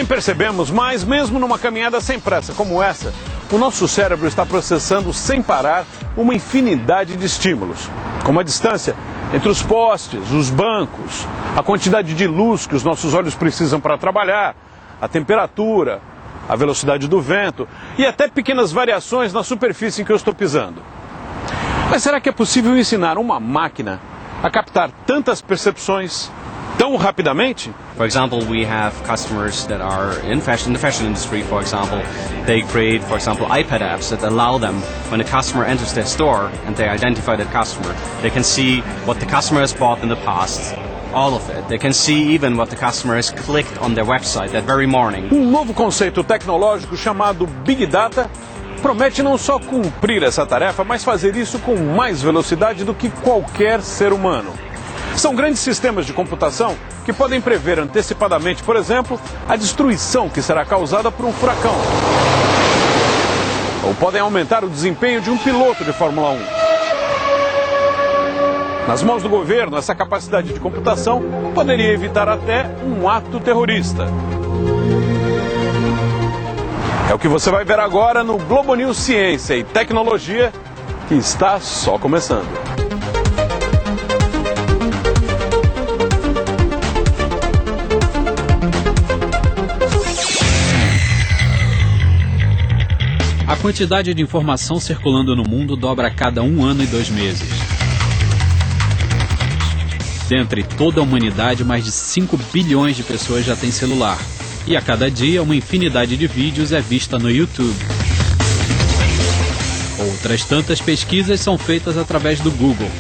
Nem percebemos, mas mesmo numa caminhada sem pressa como essa, o nosso cérebro está processando sem parar uma infinidade de estímulos, como a distância entre os postes, os bancos, a quantidade de luz que os nossos olhos precisam para trabalhar, a temperatura, a velocidade do vento e até pequenas variações na superfície em que eu estou pisando. Mas será que é possível ensinar uma máquina a captar tantas percepções tão rapidamente? For example, we have customers that are in the fashion industry, for example. They create, for example, iPad apps that allow them, when a customer enters their store and they identify that customer, they can see what the customer has bought in the past, all of it. They can see even what the customer has clicked on their website that very morning. Novo conceito tecnológico chamado Big Data promete não só cumprir essa tarefa, mas fazer isso com mais velocidade do que qualquer ser humano. São grandes sistemas de computação que podem prever antecipadamente, por exemplo, a destruição que será causada por um furacão. Ou podem aumentar o desempenho de um piloto de Fórmula 1. Nas mãos do governo, essa capacidade de computação poderia evitar até um ato terrorista. É o que você vai ver agora no Globo News Ciência e Tecnologia, que está só começando. A quantidade de informação circulando no mundo dobra a cada 1 ano e 2 meses. Dentre toda a humanidade, mais de 5 bilhões de pessoas já têm celular. E a cada dia, uma infinidade de vídeos é vista no YouTube. Outras tantas pesquisas são feitas através do Google.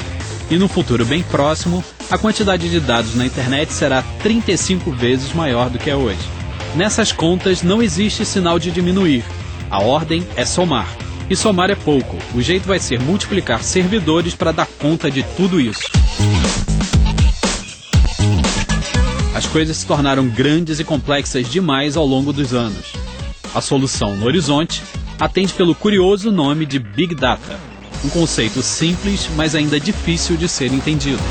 E no futuro bem próximo, a quantidade de dados na internet será 35 vezes maior do que é hoje. Nessas contas não existe sinal de diminuir. A ordem é somar. E somar é pouco. O jeito vai ser multiplicar servidores para dar conta de tudo isso. As coisas se tornaram grandes e complexas demais ao longo dos anos. A solução no horizonte atende pelo curioso nome de Big Data. Um conceito simples, mas ainda difícil de ser entendido.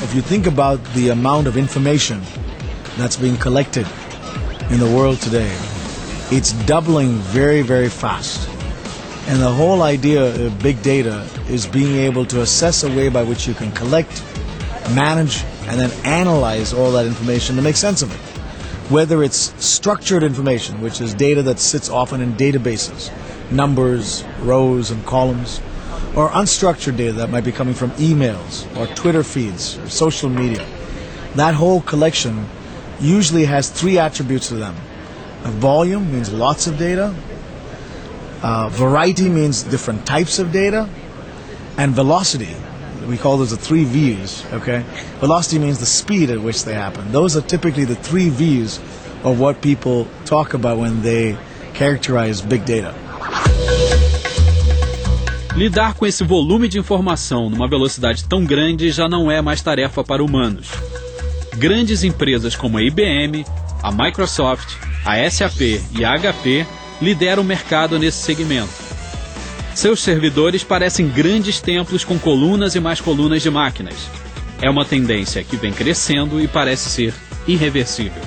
If you think about the amount of information that's being collected in the world today, it's doubling very, very fast. And the whole idea of big data is being able to assess a way by which you can collect, manage, and then analyze all that information to make sense of it. Whether it's structured information, which is data that sits often in databases, numbers, rows, and columns, or unstructured data that might be coming from emails, or Twitter feeds, or social media. That whole collection usually has 3 attributes to them. Volume means lots of data. Variety means different types of data. And velocity, we call those the 3 V's, okay? Velocity means the speed at which they happen. Those are typically the 3 V's of what people talk about when they characterize big data. Lidar com esse volume de informação numa velocidade tão grande já não é mais tarefa para humanos. Grandes empresas como a IBM, a Microsoft, a SAP e a HP lideram o mercado nesse segmento. Seus servidores parecem grandes templos com colunas e mais colunas de máquinas. É uma tendência que vem crescendo e parece ser irreversível.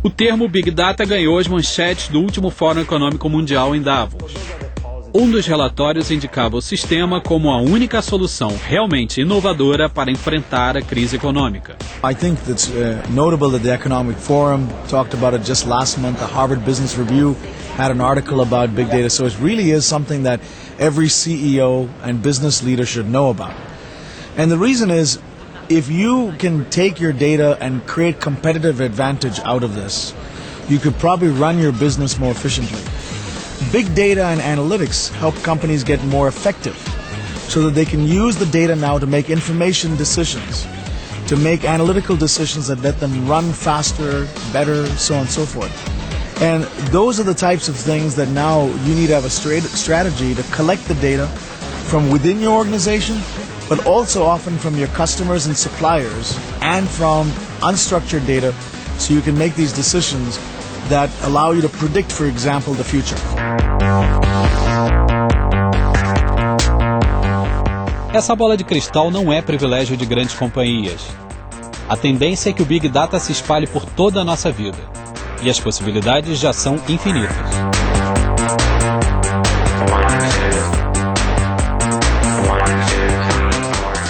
O termo Big Data ganhou as manchetes do último Fórum Econômico Mundial em Davos. Um dos relatórios indicava o sistema como a única solução realmente inovadora para enfrentar a crise econômica. I think that's notable that the Economic Forum talked about it just last month. The Harvard Business Review had an article about big data. So it really is something that every CEO and business leader should know about. And the reason is, if you can take your data and create competitive advantage out of this, you could probably run your business more efficiently. Big data and analytics help companies get more effective so that they can use the data now to make information decisions, to make analytical decisions that let them run faster, better, so on and so forth. And those are the types of things that now you need to have a strategy to collect the data from within your organization, but also often from your customers and suppliers and from unstructured data, so you can make these decisions that allow you to predict, for example, the future. Essa bola de cristal não é privilégio de grandes companhias. A tendência é que o Big Data se espalhe por toda a nossa vida. E as possibilidades já são infinitas.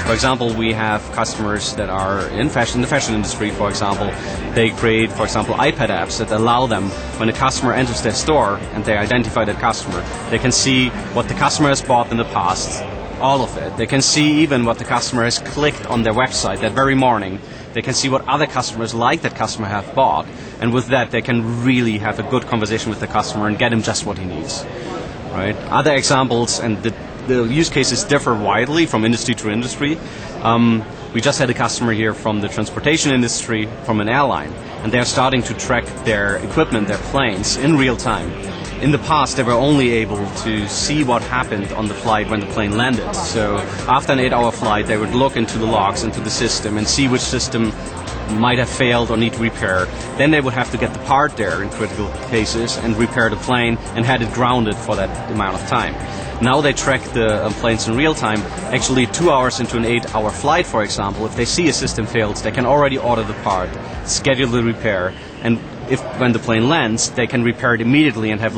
For example, we have customers that are in the fashion industry, for example. They create, for example, iPad apps that allow them, when a customer enters their store and they identify that customer, they can see what the customer has bought in the past, all of it. They can see even what the customer has clicked on their website that very morning. They can see what other customers like that customer have bought. And with that, they can really have a good conversation with the customer and get him just what he needs. Right? Other examples, and the use cases differ widely from industry to industry. We just had a customer here from the transportation industry, from an airline, and they're starting to track their equipment, their planes, in real time. In the past, they were only able to see what happened on the flight when the plane landed. So after an 8-hour flight, they would look into the logs, into the system, and see which system might have failed or need repair. Then they would have to get the part there in critical cases and repair the plane and had it grounded for that amount of time. Now they track the planes in real time. Actually, 2 hours into an 8-hour flight, for example, if they see a system fails, they can already order the part, schedule the repair, and when the plane lands, they can repair it immediately and have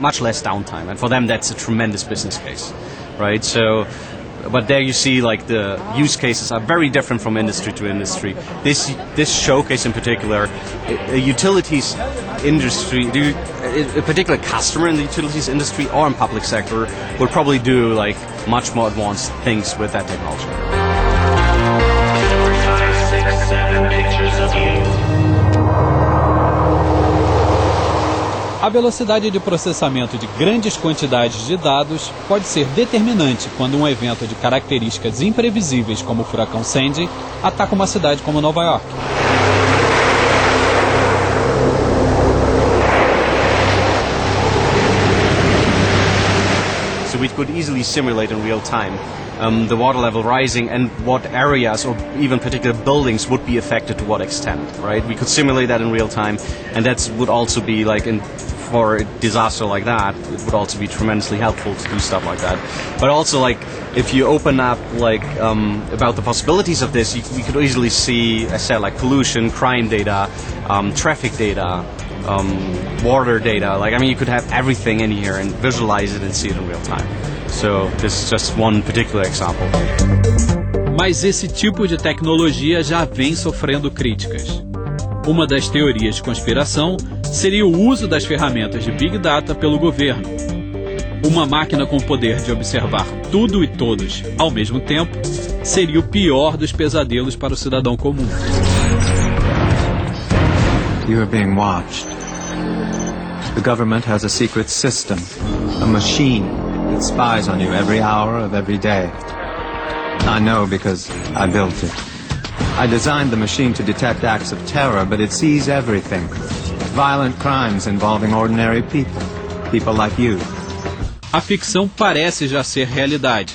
much less downtime. And for them, that's a tremendous business case, right? So, but there you see, like, the use cases are very different from industry to industry. This showcase in particular, a utilities industry, a particular customer in the utilities industry or in public sector will probably do like much more advanced things with that technology. A velocidade de processamento de grandes quantidades de dados pode ser determinante quando um evento de características imprevisíveis como o furacão Sandy ataca uma cidade como Nova York. So we could easily simulate in real time the water level rising and what areas or even particular buildings would be affected to what extent, right? We could simulate that in real time, and that would also be like for a disaster like that, it would also be tremendously helpful to do stuff like that. But also, like, if you open up like about the possibilities of this, we could easily see, as I said, like pollution, crime data, traffic data, water data. Like, I mean, you could have everything in here and visualize it and see it in real time. So this is just one particular example. Mas esse tipo de tecnologia já vem sofrendo críticas. Uma das teorias de conspiração seria o uso das ferramentas de Big Data pelo governo. Uma máquina com o poder de observar tudo e todos ao mesmo tempo seria o pior dos pesadelos para o cidadão comum. You are being watched. The government has a secret system, a machine that spies on you every hour of every day. I know because I built it. I designed the machine to detect acts of terror, but it sees everything. Violent crimes involving ordinary people, people like you. A ficção parece já ser realidade.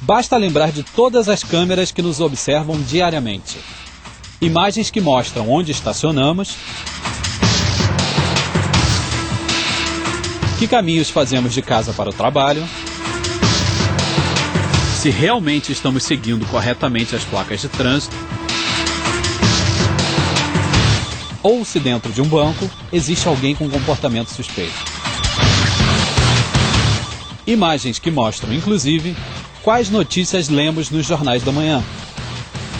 Basta lembrar de todas as câmeras que nos observam diariamente. Imagens que mostram onde estacionamos, que caminhos fazemos de casa para o trabalho, se realmente estamos seguindo corretamente as placas de trânsito, ou se dentro de um banco existe alguém com comportamento suspeito. Imagens que mostram, inclusive, quais notícias lemos nos jornais da manhã.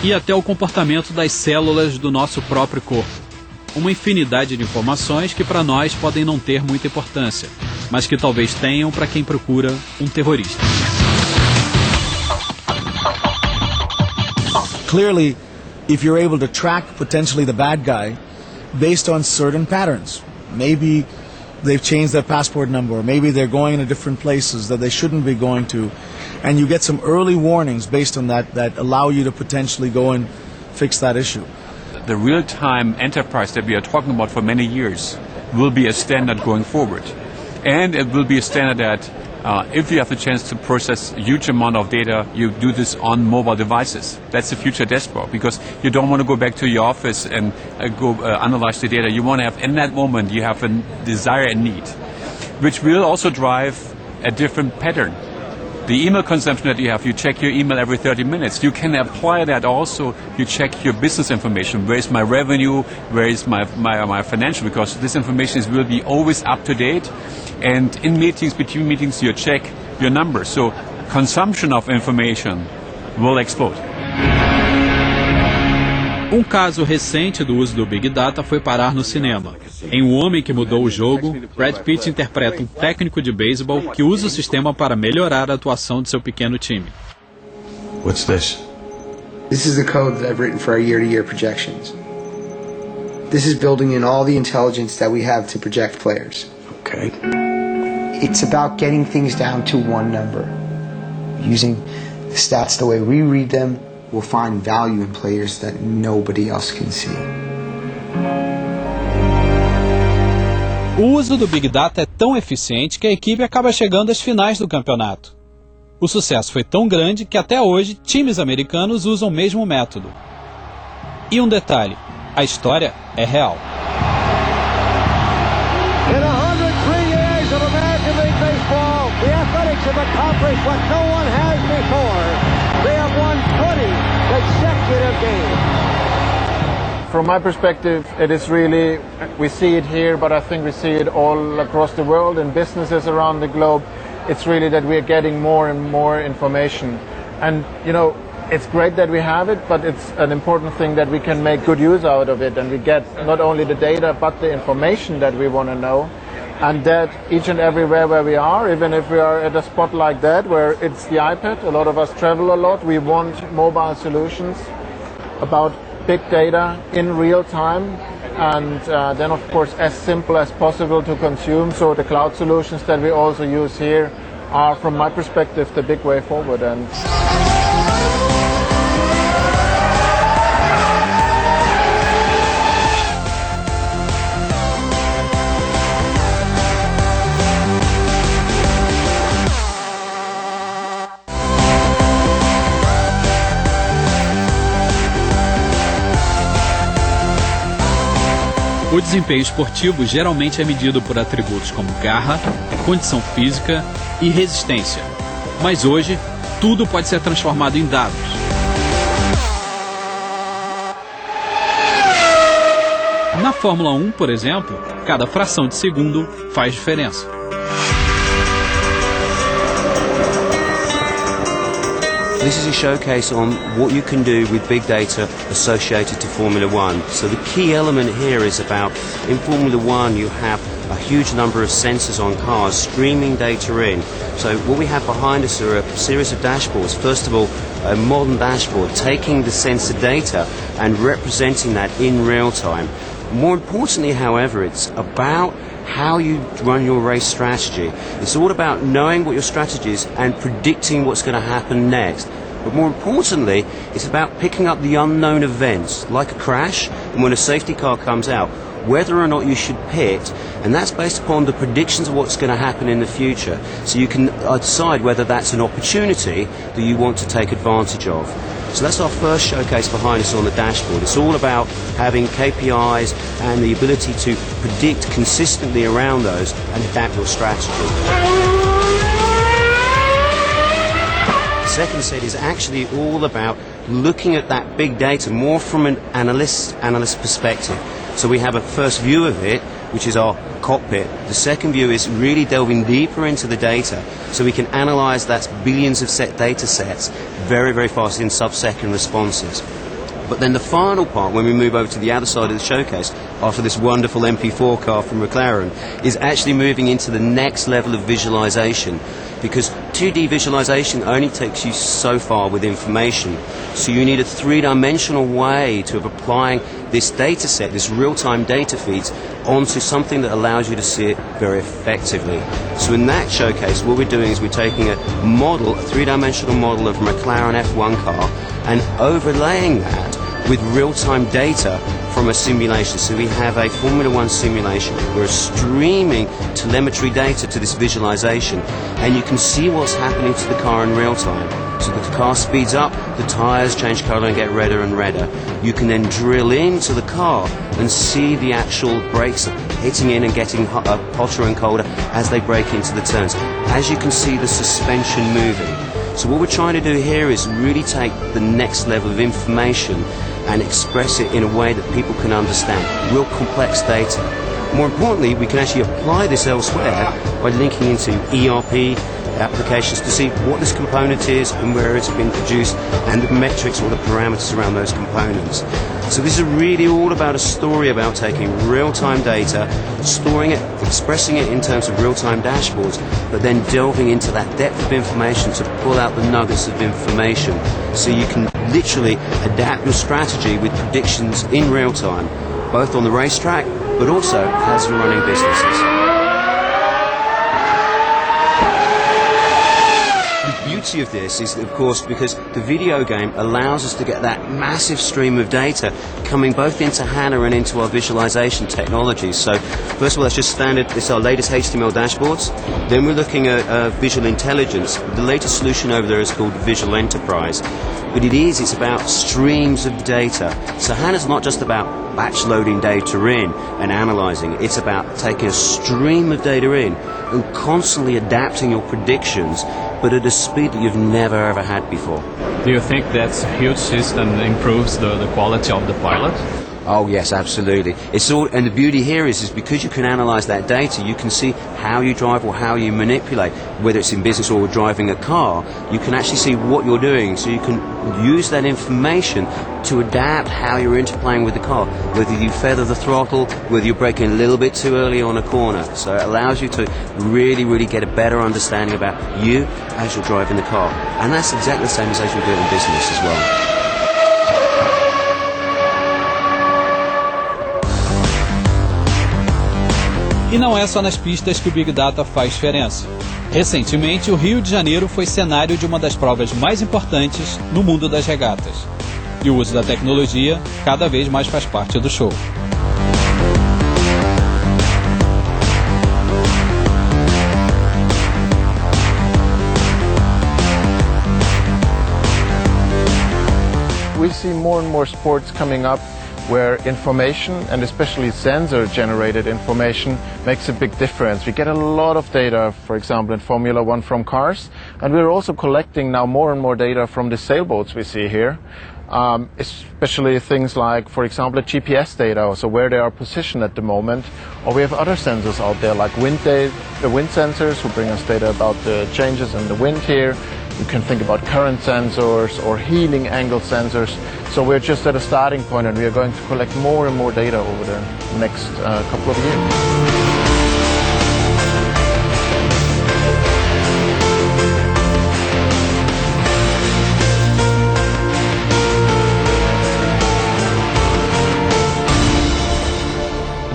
E até o comportamento das células do nosso próprio corpo. Uma infinidade de informações que para nós podem não ter muita importância, mas que talvez tenham para quem procura um terrorista. Clearly, if you're able to track potentially the bad guy based on certain patterns, maybe they've changed their passport number, or maybe they're going to different places that they shouldn't be going to, and you get some early warnings based on that allow you to potentially go and fix that issue. The real-time enterprise that we are talking about for many years will be a standard going forward. And it will be a standard that if you have the chance to process a huge amount of data, you do this on mobile devices. That's the future dashboard, because you don't want to go back to your office and go analyze the data. You want to have, in that moment, you have a desire and need, which will also drive a different pattern. The email consumption that you have, you check your email every 30 minutes. You can apply that also. You check your business information. Where is my revenue? Where is my financial? Because this information will be always up to date. And in meetings, between meetings, you check your numbers. So consumption of information will explode. Um caso recente do uso do Big Data foi parar no cinema. Em O Homem que Mudou o Jogo, Brad Pitt interpreta um técnico de beisebol que usa o sistema para melhorar a atuação de seu pequeno time. What's this? This is the code that I've written for our year-to-year projections. This is building in all the intelligence that we have to project players. Okay. It's about getting things down to one number. Using the stats the way we read them, we'll find value in players that nobody else can see. O uso do Big Data é tão eficiente que a equipe acaba chegando às finais do campeonato. O sucesso foi tão grande que até hoje times americanos usam o mesmo método. E um detalhe, a história é real. In 103 years of American League Baseball, the Athletics have accomplished what no one has before. They have won 20 consecutive games. From my perspective, it is really, we see it here, but I think we see it all across the world in businesses around the globe. It's really that we're getting more and more information. And, you know, it's great that we have it, but it's an important thing that we can make good use out of it. And we get not only the data, but the information that we want to know. And that each and everywhere where we are, even if we are at a spot like that, where it's the iPad, a lot of us travel a lot, we want mobile solutions about big data in real time, and then of course as simple as possible to consume. So the cloud solutions that we also use here are, from my perspective, the big way forward. And O desempenho esportivo geralmente é medido por atributos como garra, condição física e resistência. Mas hoje, tudo pode ser transformado em dados. Na Fórmula 1, por exemplo, cada fração de segundo faz diferença. This is a showcase on what you can do with big data associated to Formula One. So the key element here is about, in Formula One you have a huge number of sensors on cars streaming data in. So what we have behind us are a series of dashboards. First of all, a modern dashboard taking the sensor data and representing that in real time. More importantly, however, it's about how you run your race strategy. It's all about knowing what your strategy is and predicting what's going to happen next. But more importantly, it's about picking up the unknown events, like a crash, and when a safety car comes out, whether or not you should pit, and that's based upon the predictions of what's going to happen in the future. So you can decide whether that's an opportunity that you want to take advantage of. So that's our first showcase behind us on the dashboard. It's all about having KPIs and the ability to predict consistently around those and adapt your strategy. The second set is actually all about looking at that big data more from an analyst perspective. So we have a first view of it, which is our cockpit. The second view is really delving deeper into the data so we can analyze that billions of data sets very, very fast in sub-second responses. But then the final part, when we move over to the other side of the showcase, after this wonderful MP4 car from McLaren, is actually moving into the next level of visualization. Because 2D visualization only takes you so far with information. So you need a three-dimensional way of applying this data set, this real-time data feeds, onto something that allows you to see it very effectively. So in that showcase, what we're doing is we're taking a model, a three-dimensional model of a McLaren F1 car, and overlaying that with real-time data from a simulation. So we have a Formula One simulation. We're streaming telemetry data to this visualization, and you can see what's happening to the car in real time. So the car speeds up, the tyres change colour and get redder and redder. You can then drill into the car and see the actual brakes hitting in and getting hotter and colder as they break into the turns. As you can see, the suspension moving. So what we're trying to do here is really take the next level of information and express it in a way that people can understand. Real complex data. More importantly, we can actually apply this elsewhere by linking into ERP applications to see what this component is and where it's been produced and the metrics or the parameters around those components. So this is really all about a story about taking real-time data, storing it, expressing it in terms of real-time dashboards, but then delving into that depth of information to pull out the nuggets of information so you can literally adapt your strategy with predictions in real time, both on the racetrack but also as you're running businesses. The beauty of this is, of course, because the video game allows us to get that massive stream of data coming both into HANA and into our visualization technologies. So, first of all, that's just standard. It's our latest HTML dashboards. Then we're looking at visual intelligence. The latest solution over there is called Visual Enterprise. But it's about streams of data. So HANA's not just about batch loading data in and analyzing. It's about taking a stream of data in and constantly adapting your predictions, but at a speed that you've never ever had before. Do you think that huge system improves the quality of the pilot? Oh yes, absolutely. It's all, and the beauty here is because you can analyze that data, you can see how you drive or how you manipulate, whether it's in business or driving a car, you can actually see what you're doing, so you can use that information to adapt how you're interplaying with the car, whether you feather the throttle, whether you're braking a little bit too early on a corner. So it allows you to really get a better understanding about you as you're driving the car. And that's exactly the same as you'll do it in business as well. E não é só nas pistas que o Big Data faz diferença. Recentemente, o Rio de Janeiro foi cenário de uma das provas mais importantes no mundo das regatas. E o uso da tecnologia cada vez mais faz parte do show. We see more and more sports coming up where information, and especially sensor-generated information, makes a big difference. We get a lot of data, for example, in Formula One from cars, and we're also collecting now more and more data from the sailboats we see here, especially things like, for example, GPS data, so where they are positioned at the moment, or we have other sensors out there like wind sensors who bring us data about the changes in the wind here. You can think about current sensors or healing angle sensors. So we're just at a starting point, and we are going to collect more and more data over the next couple of years.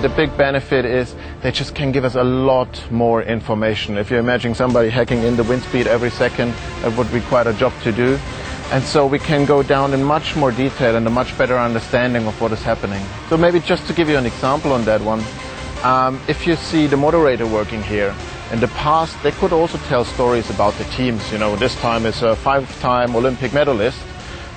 The big benefit is they just can give us a lot more information. If you imagine somebody hacking in the wind speed every second, that would be quite a job to do. And so we can go down in much more detail and a much better understanding of what is happening. So maybe just to give you an example on that one, if you see the moderator working here, in the past they could also tell stories about the teams. You know, this time is a 5-time Olympic medalist.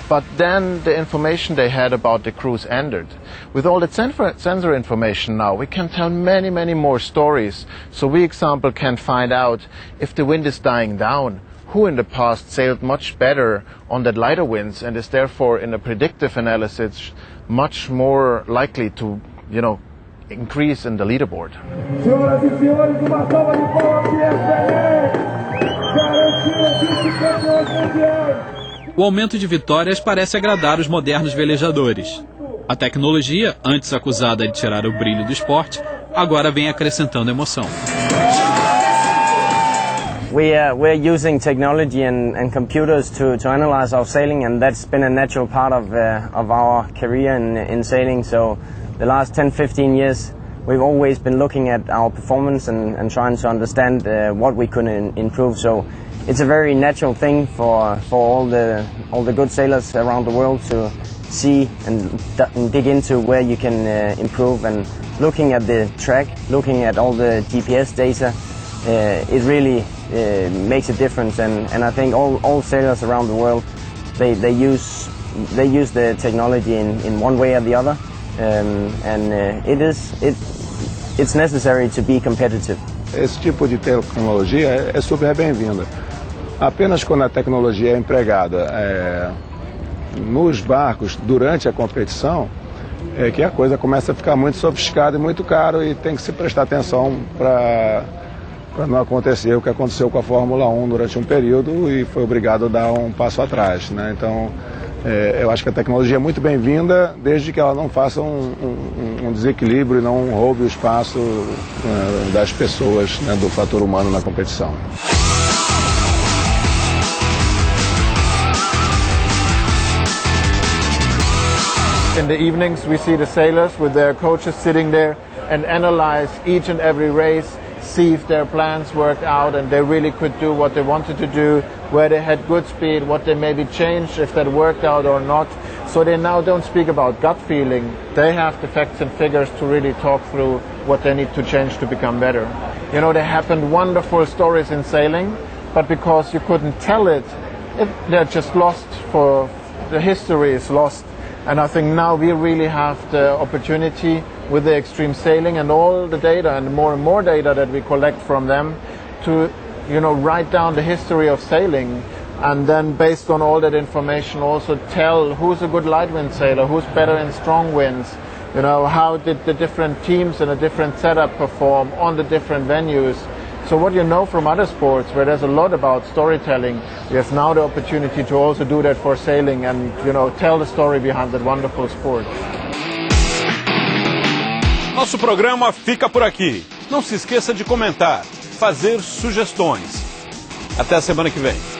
But then the information they had about the crews ended. With all the sensor information now, we can tell many more stories. So we, example, can find out if the wind is dying down, who in the past sailed much better on that lighter winds and is therefore in a predictive analysis much more likely to, you know, increase in the leaderboard. Senhoras e senhores, uma salva de palmas para ESPN! Garantiu vice-campeões mundiais! O aumento de vitórias parece agradar os modernos velejadores. A tecnologia, antes acusada de tirar o brilho do esporte, agora vem acrescentando emoção. We're using technology and computers to analyze our sailing, and that's been a natural part of our career in sailing. So the last 10-15 years we've always been looking at our performance and trying to understand what we could improve. So it's a very natural thing for all the good sailors around the world to see and dig into where you can improve. And looking at the track, looking at all the GPS data, it really makes a difference. And I think all sailors around the world, they use the technology in one way or the other. it's necessary to be competitive. Esse tipo de tecnologia é super bem-vinda. Apenas quando a tecnologia é empregada nos barcos durante a competição é que a coisa começa a ficar muito sofisticada e muito caro e tem que se prestar atenção para não acontecer o que aconteceu com a Fórmula 1 durante um período e foi obrigado a dar um passo atrás, né? Então, eu acho que a tecnologia é muito bem-vinda, desde que ela não faça um desequilíbrio e não roube o espaço das pessoas, né, do fator humano na competição. In the evenings we see the sailors with their coaches sitting there and analyze each and every race, see if their plans worked out and they really could do what they wanted to do, where they had good speed, what they maybe changed, if that worked out or not. So they now don't speak about gut feeling. They have the facts and figures to really talk through what they need to change to become better. You know, there happened wonderful stories in sailing, but because you couldn't tell it, they're just lost. The history is lost. And I think now we really have the opportunity with the extreme sailing and all the data and more data that we collect from them to, you know, write down the history of sailing and then based on all that information also tell who's a good light wind sailor, who's better in strong winds, you know, how did the different teams in a different setup perform on the different venues. So what you know from other sports where there's a lot about storytelling, we have now the opportunity to also do that for sailing and, you know, tell the story behind that wonderful sport. Nosso programa fica por aqui. Não se esqueça de comentar, fazer sugestões. Até a semana que vem.